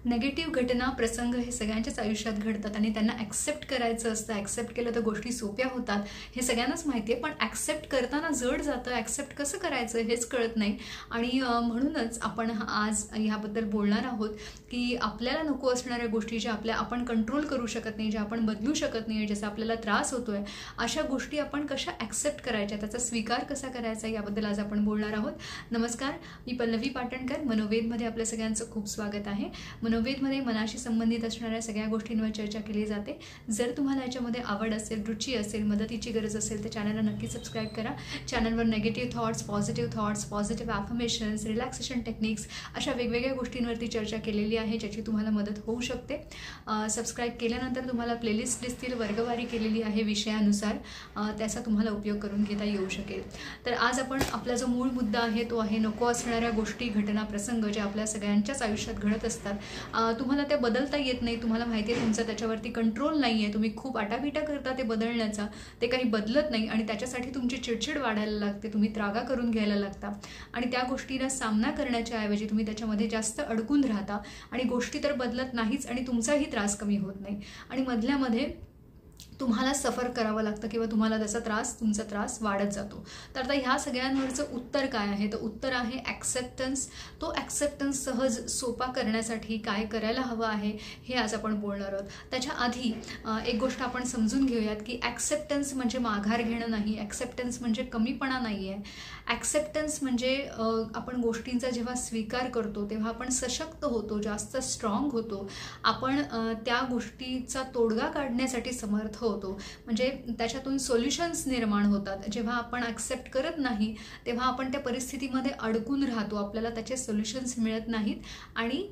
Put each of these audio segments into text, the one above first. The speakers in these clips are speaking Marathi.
नेगेटिव्ह घटना प्रसंग हे सगळ्यांच्याच आयुष्यात घडतात आणि त्यांना ॲक्सेप्ट करायचं असतं. ॲक्सेप्ट केलं तर गोष्टी सोप्या होतात हे सगळ्यांनाच माहिती आहे, पण ॲक्सेप्ट करताना जड जातं. ॲक्सेप्ट कसं करायचं हेच कळत नाही. आणि म्हणूनच आपण आज ह्याबद्दल बोलणार आहोत की आपल्याला नको असणाऱ्या गोष्टी ज्या आपण कंट्रोल करू शकत नाही, ज्या आपण बदलू शकत नाही, ज्याचा आपल्याला त्रास होतोय, अशा गोष्टी आपण कशा ॲक्सेप्ट करायच्या, त्याचा स्वीकार कसा करायचा याबद्दल आज आपण बोलणार आहोत. नमस्कार, मी पल्लवी पाटणकर. मनोवेदमध्ये आपल्या सगळ्यांचं खूप स्वागत आहे. मनोवेदमध्ये मनाशी संबंधित असणाऱ्या सगळ्या गोष्टींवर चर्चा केली जाते. जर तुम्हाला याच्यामध्ये आवड असेल, रुची असेल, मदतीची गरज असेल तर चॅनलला नक्की सबस्क्राईब करा. चॅनलवर negative thoughts, positive affirmations, relaxation techniques अशा वेगवेगळ्या गोष्टींवरती चर्चा केलेली आहे, ज्याची तुम्हाला मदत होऊ शकते. सबस्क्राईब केल्यानंतर तुम्हाला प्लेलिस्ट दिसतील, वर्गवारी केलेली आहे विषयानुसार, त्याचा तुम्हाला उपयोग करून घेता येऊ शकेल. तर आज आपण आपला जो मूळ मुद्दा आहे तो आहे नको असणाऱ्या गोष्टी, घटना, प्रसंग जे आपल्या सगळ्यांच्याच आयुष्यात घडत असतात. तुम्हाला ते बदलता येत नाही. तुम्हाला माहिती आहे तुमचा त्याच्यावरती कंट्रोल नाही आहे. तुम्ही खूप आटापिटा करता ते बदलण्याचा, ते काही बदलत नाही आणि त्याच्यासाठी तुमची चिडचिड वाढायला लागते. तुम्ही त्रागा करून घ्यायला लागता आणि त्या गोष्टीला सामना करण्याच्या ऐवजी तुम्ही त्याच्यामध्ये जास्त अडकून राहता आणि गोष्टी तर बदलत नाहीच आणि तुमचाही त्रास कमी होत नाही आणि मधल्यामध्ये तुम्हाला सफर करावं लागतं किंवा तुम्हाला तुमचा त्रास वाढत जातो. तर आता ह्या सगळ्यांवरचं उत्तर काय आहे? तर उत्तर आहे ॲक्सेप्टन्स. तो ॲक्सेप्टन्स सहज सोपा करण्यासाठी काय करायला हवं आहे हे आज आपण बोलणार आहोत. त्याच्या आधी एक गोष्ट आपण समजून घेऊयात की ॲक्सेप्टन्स म्हणजे माघार घेणं नाही. ॲक्सेप्टन्स म्हणजे कमीपणा नाही आहे. ॲक्सेप्टन्स म्हणजे आपण गोष्टींचा जेव्हा स्वीकार करतो तेव्हा आपण सशक्त होतो, जास्त स्ट्रॉंग होतो. आपण त्या गोष्टीचा तोडगा काढण्यासाठी समर्थ होतो. म्हणजे त्याच्यातून सोल्युशन्स निर्माण होतात. जेव्हा आपण ॲक्सेप्ट करत नाही तेव्हा आपण त्या परिस्थितीमध्ये अडकून राहतो. आपल्याला त्याचे सोल्युशन्स मिळत नाहीत आणि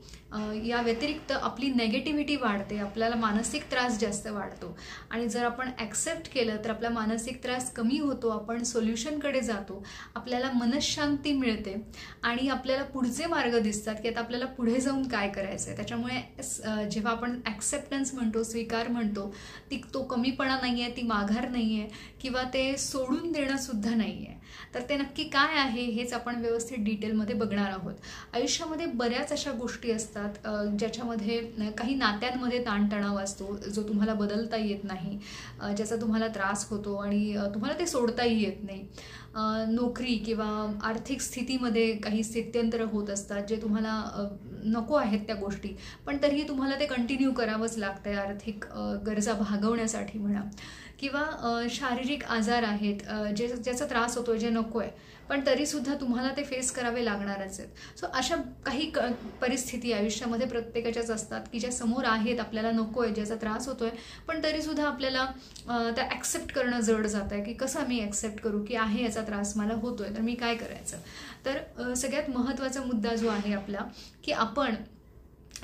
या व्यतिरिक्त आपली नेगेटिव्हिटी वाढते. आपल्याला मानसिक त्रास जास्त वाढतो. आणि जर आपण ॲक्सेप्ट केलं तर आपला मानसिक त्रास कमी होतो. आपण सोल्युशनकडे जातो. आपल्याला मनशांती मिळते आणि आपल्याला पुढचे मार्ग दिसतात की आता आपल्याला पुढे जाऊन काय करायचं आहे. त्याच्यामुळे जेव्हा आपण ॲक्सेप्टन्स म्हणतो, स्वीकार म्हणतो, तो कमीपणा नाही आहे, ती माघार नाही आहे किंवा ते सोडून देणंसुद्धा नाही आहे. तर ते नक्की काय आहे हेच आपण व्यवस्थित डिटेलमध्ये बघणार आहोत. आयुष्यामध्ये बऱ्याच अशा गोष्टी असतात ज्याच्यामध्ये काही नात्यांमध्ये ताणतणाव असतो जो तुम्हाला बदलता येत नाही, ज्याचा तुम्हाला त्रास होतो आणि तुम्हाला ते सोडताही येत नाही. नोकरी किंवा आर्थिक स्थितीमध्ये काही स्थित्यंतर होत असतात जे तुम्हाला नको आहेत त्या गोष्टी, पण तरीही तुम्हाला ते कंटिन्यू करावंच लागतं आहे आर्थिक गरजा भागवण्यासाठी म्हणा. किंवा शारीरिक आजार आहेत ज्याचा त्रास होतो, जे नको आहे, पण तरीसुद्धा तुम्हाला ते फेस करावे लागणारच आहेत. सो अशा काही परिस्थिती आयुष्यामध्ये प्रत्येकाच्याच असतात की ज्या समोर आहेत, आपल्याला नको आहे, ज्याचा त्रास होतो आहे, पण तरीसुद्धा आपल्याला त्या ॲक्सेप्ट करणं जड जातं आहे की कसं मी ॲक्सेप्ट करू की आहे याचा त्रास मला होतो आहे, तर मी काय करायचं. तर सगळ्यात महत्त्वाचा मुद्दा जो आहे आपला की आपण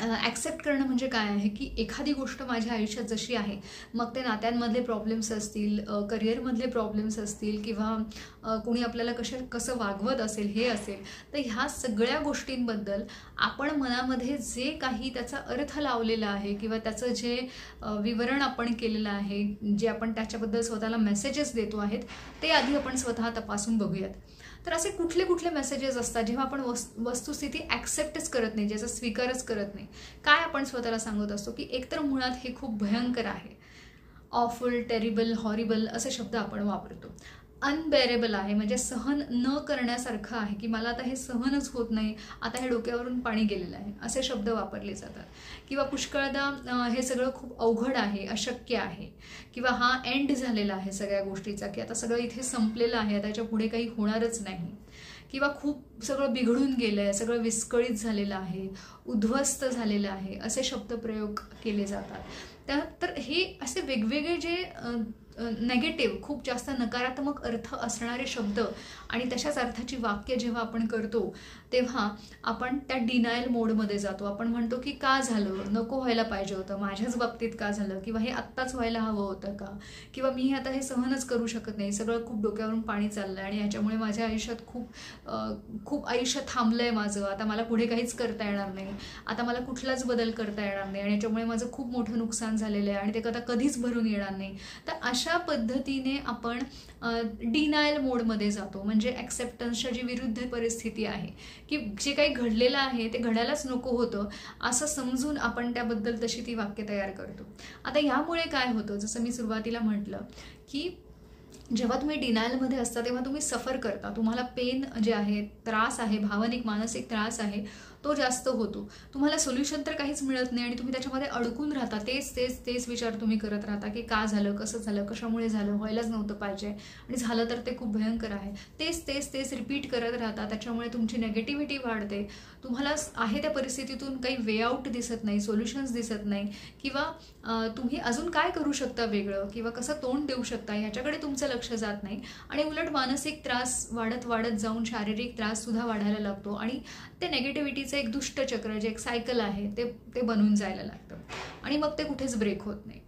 ॲक्सेप्ट करणं म्हणजे काय आहे की एखादी गोष्ट माझ्या आयुष्यात जशी आहे, मग ते नात्यांमधले प्रॉब्लेम्स असतील, करिअरमधले प्रॉब्लेम्स असतील किंवा कोणी आपल्याला कसं वागवत असेल हे असेल, तर ह्या सगळ्या गोष्टींबद्दल आपण मनामध्ये जे काही त्याचा अर्थ लावलेला आहे किंवा त्याचं जे विवरण आपण केलेलं आहे, जे आपण त्याच्याबद्दल स्वतःला मेसेजेस देतो आहेत, ते आधी आपण स्वतः तपासून बघूयात. तर असे कुठले कुठले मेसेजेस असतात जेव्हा आपण वस्तुस्थिती ॲक्सेप्टच करत नाही, ज्याचा स्वीकारच करत नाही. काय आपण स्वतःला सांगत असतो की एकतर मुळात हे खूप भयंकर आहे, ऑफुल, टेरिबल, हॉरिबल असे शब्द आपण वापरतो. अनबेरेबल आहे म्हणजे सहन न करण्यासारखं आहे की मला आता हे सहनच होत नाही, आता हे डोक्यावरून पाणी गेलेलं आहे, असे शब्द वापरले जातात. किंवा पुष्कळदा हे सगळं खूप अवघड आहे, अशक्य आहे किंवा हा एंड झालेला आहे सगळ्या गोष्टीचा की आता सगळं इथे संपलेलं आहे, त्याच्या पुढे काही होणारच नाही. किंवा खूप सगळं बिघडून गेलं आहे, सगळं विस्कळीत झालेलं आहे, उद्ध्वस्त झालेलं आहे, असे शब्दप्रयोग केले जातात. तर हे असे वेगवेगळे जे नेगेटिव्ह, खूप जास्त नकारात्मक अर्थ असणारे शब्द आणि तशाच अर्थाची वाक्य जेव्हा आपण करतो तेव्हा आपण त्या डिनायल मोडमध्ये जातो. आपण म्हणतो की का झालं, नको व्हायला पाहिजे होतं, माझ्याच बाबतीत का झालं, किंवा हे आत्ताच व्हायला हवं होतं का, किंवा मी आता हे सहनच करू शकत नाही, सगळं खूप डोक्यावरून पाणी चाललं आहे आणि ह्याच्यामुळे माझ्या आयुष्यात खूप आयुष्य थांबलं आहे माझं, आता मला पुढे काहीच करता येणार नाही, आता मला कुठलाच बदल करता येणार नाही आणि याच्यामुळे माझं खूप मोठं नुकसान झालेलं आहे आणि ते कधीच भरून येणार नाही. तर अशा पद्धतीने आपण डिनायल मोडमध्ये जातो. म्हणजे ॲक्सेप्टन्सच्या जी विरुद्ध परिस्थिती आहे, की जे काही घडलेलं आहे ते घडायलाच नको होतं असं समजून आपण त्याबद्दल तशी ती वाक्य तयार करतो. आता यामुळे काय होतं, जसं मी सुरुवातीला म्हटलं की जेव्हा तुम्ही डिनायलमध्ये असता तेव्हा तुम्ही सफर करता, तुम्हाला पेन जे आहे, त्रास आहे, भावनिक मानसिक त्रास आहे तो जास्त होतो. तुम्हाला सोल्युशन तर काहीच मिळत नाही आणि तुम्ही त्याच्यामध्ये अडकून राहता. तेच तेच तेच विचार तुम्ही करत राहता की का झालं, कसं झालं, कशामुळे झालं, व्हायलाच नव्हतं पाहिजे आणि झालं तर ते खूप भयंकर आहे. तेच तेच तेच रिपीट करत राहता. त्याच्यामुळे तुमची नेगेटिव्हिटी वाढते. तुम्हाला आहे त्या परिस्थितीतून काही वे आउट दिसत नाही, सोल्युशन्स दिसत नाही किंवा तुम्ही अजून काय करू शकता वेगळं किंवा कसं तोंड देऊ शकता ह्याच्याकडे तुमचं लक्ष जात नाही आणि उलट मानसिक त्रास वाढत वाढत जाऊन शारीरिक त्रास सुद्धा वाढायला लागतो आणि ते नेगेटिव्हिटीचं एक दुष्ट चक्र जे एक सायकल आहे ते बनून जायला लागतं आणि मग ते कुठेच ब्रेक होत नाही.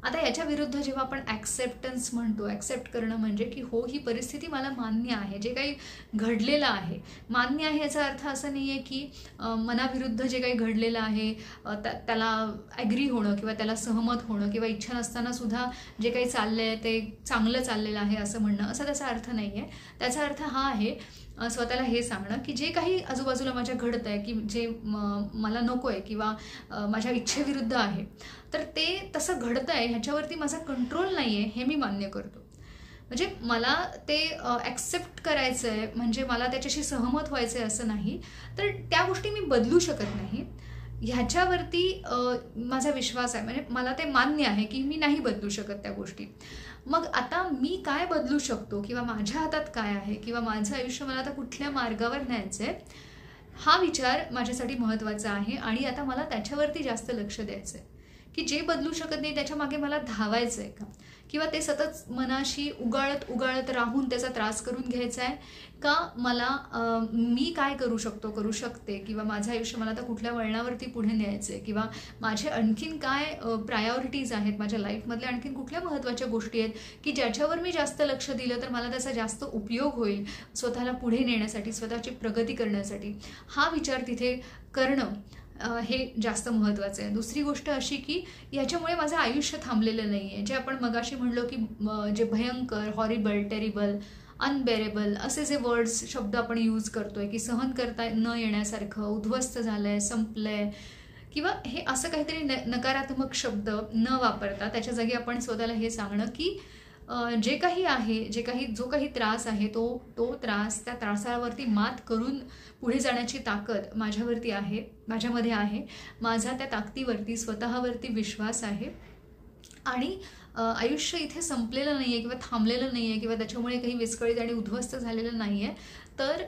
आता याच्या विरुद्ध जेव्हा आपण ॲक्सेप्टन्स म्हणतो, ॲक्सेप्ट करणं म्हणजे की हो ही परिस्थिती मला मान्य आहे, जे काही घडलेलं आहे मान्य आहे. याचा अर्थ असा नाही आहे की मनाविरुद्ध जे काही घडलेलं आहे त्याला ॲग्री होणं किंवा त्याला सहमत होणं किंवा इच्छा नसताना सुद्धा जे काही चाललं आहे ते चांगलं चाललेलं आहे असं म्हणणं, असा त्याचा अर्थ नाही आहे. त्याचा अर्थ हा आहे स्वतःला हे सांगणं की जे काही आजूबाजूला माझ्या घडत आहे की जे मला नको आहे किंवा माझ्या इच्छेविरुद्ध आहे तर ते तसं घडतं आहे ह्याच्यावरती माझा कंट्रोल नाही आहे हे मी मान्य करतो. म्हणजे मला ते ॲक्सेप्ट करायचं आहे, म्हणजे मला त्याच्याशी सहमत व्हायचं आहे असं नाही, तर त्या गोष्टी मी बदलू शकत नाही ह्याच्यावरती माझा विश्वास आहे. म्हणजे मला ते मान्य आहे की मी नाही बदलू शकत त्या गोष्टी. मग आता मी काय बदलू शकतो किंवा माझ्या हातात काय आहे किंवा माझं आयुष्य मला आता कुठल्या मार्गावर न्यायचं आहे हा विचार माझ्यासाठी महत्त्वाचा आहे आणि आता मला त्याच्यावरती जास्त लक्ष द्यायचं आहे की जे बदलू शकत नाही त्याच्या मागे मला धावायचं आहे का किंवा ते सतत मनाशी उगाळत उगाळत राहून त्याचा त्रास करून घ्यायचा आहे का मला मी काय करू शकते किंवा माझं आयुष्य मला आता कुठल्या वळणावरती पुढे न्यायचं आहे किंवा माझे आणखीन काय प्रायोरिटीज आहेत माझ्या लाईफमधल्या, आणखीन कुठल्या महत्त्वाच्या गोष्टी आहेत की ज्याच्यावर मी जास्त लक्ष दिलं तर मला त्याचा जास्त उपयोग होईल स्वतःला पुढे नेण्यासाठी, स्वतःची प्रगती करण्यासाठी. हा विचार तिथे करणं हे जास्त महत्त्वाचं आहे. दुसरी गोष्ट अशी की याच्यामुळे माझं आयुष्य थांबलेलं नाही आहे. जे आपण मगाशी म्हणलो की जे भयंकर, हॉरिबल, टेरिबल, अनबेरेबल असे जे वर्ड्स शब्द आपण यूज करतोय की सहन करता न येण्यासारखं, उद्ध्वस्त झालंय, संपलंय किंवा हे असं काहीतरी नकारात्मक शब्द न वापरता त्याच्या जागी आपण स्वतःला हे सांगणं की जे काही आहे, जो काही त्रास आहे तो त्रास, त्या त्रासावरती मात करून पुढे जाण्याची ताकद माझ्यामध्ये आहे. माझा त्या ताकदीवरती स्वतःवरती विश्वास आहे आणि आयुष्य इथे संपलेलं नाही आहे किंवा थांबलेलं नाही आहे किंवा त्याच्यामुळे काही विस्कळीत आणि उद्ध्वस्त झालेलं नाही आहे. तर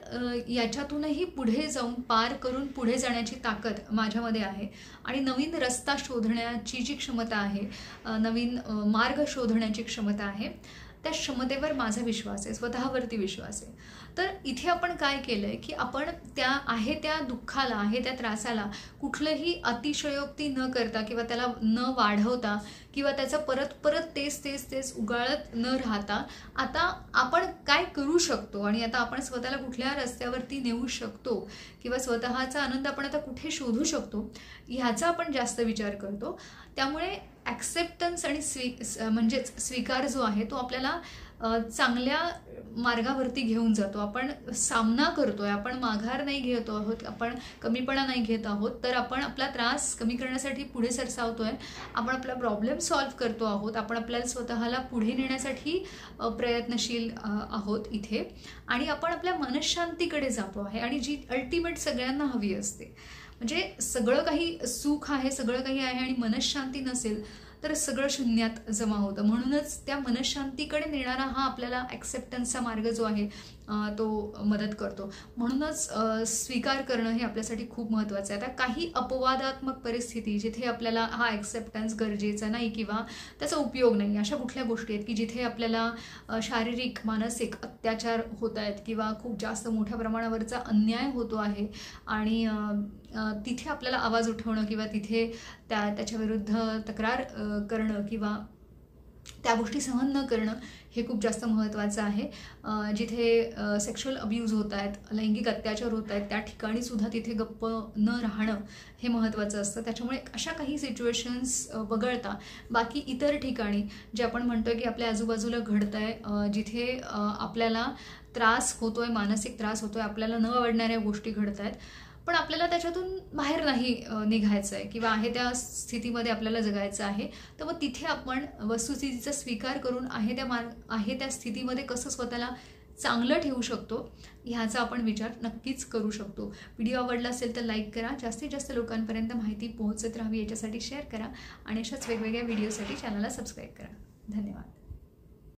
याच्यातूनही पुढे जाऊन पार करून पुढे जाण्याची ताकद माझ्यामध्ये आहे आणि नवीन रस्ता शोधण्याची जी क्षमता आहे, नवीन मार्ग शोधण्याची क्षमता आहे, त्या क्षमतेवर माझा विश्वास आहे, स्वतःवरती विश्वास आहे. तर इथे आपण काय केलं आहे की आपण त्या दुःखाला, त्या त्रासाला कुठलंही अतिशयोक्ती न करता किंवा त्याला न वाढवता किंवा त्याचं परत परत तेच उगाळत न राहता आता आपण काय करू शकतो आणि आता आपण स्वतःला कुठल्या रस्त्यावरती नेऊ शकतो किंवा स्वतःचा आनंद आपण आता कुठे शोधू शकतो ह्याचा आपण जास्त विचार करतो. त्यामुळे ॲक्सेप्टन्स आणि म्हणजेच स्वीकार जो आहे तो आपल्याला चांगल्या मार्गावरती घेऊन जातो. आपण सामना करतोय, आपण माघार नाही घेत आहोत, आपण कमीपणा नाही घेत आहोत, तर आपण आपला त्रास कमी करण्यासाठी पुढे सरसावतोय, आपण आपला प्रॉब्लेम सॉल्व्ह करतो आहोत, आपण आपल्याला स्वतःला पुढे नेण्यासाठी प्रयत्नशील आहोत इथे आणि आपण आपल्या मनःशांतीकडे जातो आहे आणि जी अल्टिमेट सगळ्यांना हवी असते. म्हणजे सगळं काही सुख आहे, सगळं काही आहे आणि मनःशांती नसेल तर सगळं शून्यात जमा होतं. म्हणूनच त्या मनःशांतीकडे नेणारा हा आपल्याला ॲक्सेप्टन्सचा मार्ग जो आहे तो मदत करतो. म्हणूनच स्वीकार करणं हे आपल्यासाठी खूप महत्त्वाचं आहे. आता काही अपवादात्मक परिस्थिती जिथे आपल्याला हा ॲक्सेप्टन्स गरजेचा नाही किंवा त्याचा उपयोग नाही, अशा कुठल्या गोष्टी आहेत की जिथे आपल्याला शारीरिक मानसिक अत्याचार होत आहेत किंवा खूप जास्त मोठ्या प्रमाणावरचा अन्याय होतो आहे आणि तिथे आपल्याला आवाज उठवणं किंवा तिथे त्याच्याविरुद्ध तक्रार करणं किंवा त्या गोष्टी सहन न करणं हे खूप जास्त महत्त्वाचं आहे. जिथे सेक्शुअल अब्यूज होत आहेत, लैंगिक अत्याचार होत आहेत, त्या ठिकाणीसुद्धा तिथे गप्प न राहणं हे महत्त्वाचं असतं. त्याच्यामुळे अशा काही सिच्युएशन्स वगळता बाकी इतर ठिकाणी जे आपण म्हणतो आहे की आपल्या आजूबाजूला घडतं आहे, जिथे आपल्याला त्रास होतो आहे, मानसिक त्रास होतो आहे, आपल्याला न आवडणाऱ्या गोष्टी घडत आहेत, पण आपल्याला त्याच्यातून बाहेर नाही निघायचं आहे किंवा आहे त्या स्थितीमध्ये आपल्याला जगायचं आहे, तर मग तिथे आपण वस्तुस्थितीचा स्वीकार करून आहे त्या स्थितीमध्ये कसं स्वतःला चांगलं ठेवू शकतो ह्याचा आपण विचार नक्कीच करू शकतो. व्हिडिओ आवडला असेल तर लाईक करा, जास्तीत जास्त लोकांपर्यंत माहिती पोहोचत राहावी याच्यासाठी शेअर करा आणि अशाच वेगवेगळ्या व्हिडिओसाठी चॅनलला सबस्क्राईब करा. धन्यवाद.